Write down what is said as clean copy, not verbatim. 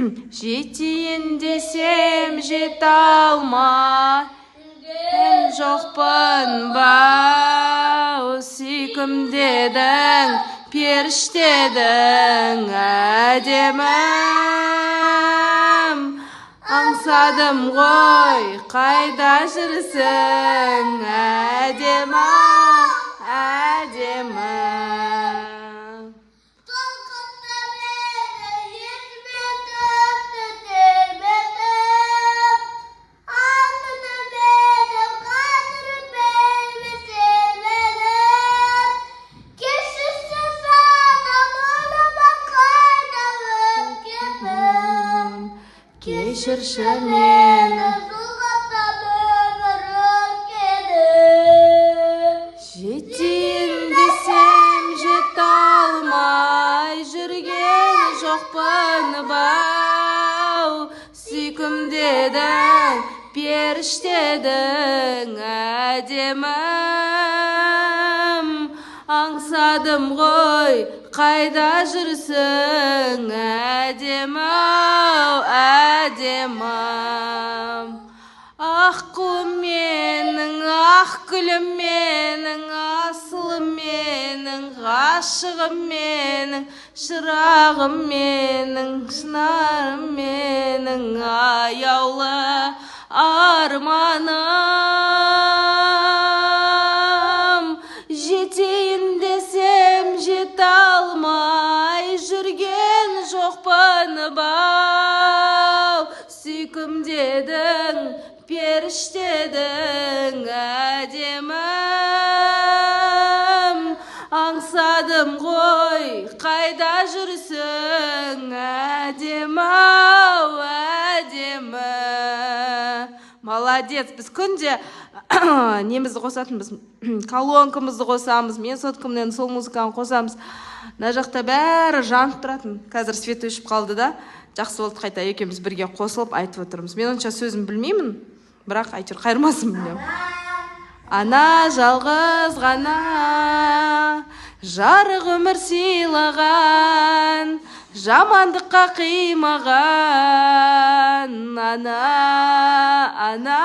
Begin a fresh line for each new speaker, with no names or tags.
Жетейін десем жете алмай жоқпын ба, сүйкімдедің, періштедің әдемім. Аңсадым ғой, қайда жүрсің әдемі, әдемі. Кешірші мені, жетейін десем жете алмай жүрген жоқпын бау, сүйкімдедің, періштедің әдемім. Аңсадым ғой, қайда жүрсің әдемі-ау, әдемім. Ақ құлым менің, ақ гүлім менің, асылым менің, ғашығым менің, шырағым менің, шынарым менің, аяулы арманым. Жетейін десем жете алмай жүрген жоқпын бау, сүйкімдедің, періштедің әдемім. Аңсадым ғой, қайда жүрсің әдемі-ау, әдемі. Молодец, біз күнде немізді қосатынбыз, колонкамызды қосамыз, мен соткамнан сол музыканы қосамыз. Мына жақта бәрі жанып тұратын. Қазір свет өшіп қалды да, жақсы болды, қайта екеуміз бірге қосылып айтып отырмыз. Мен онша сөзін білмеймін, бірақ әйтеуір қайырмасын білем. Ана жалғыз ғана жарық өмір сыйлаған, жамандыққа қимаған ана, ана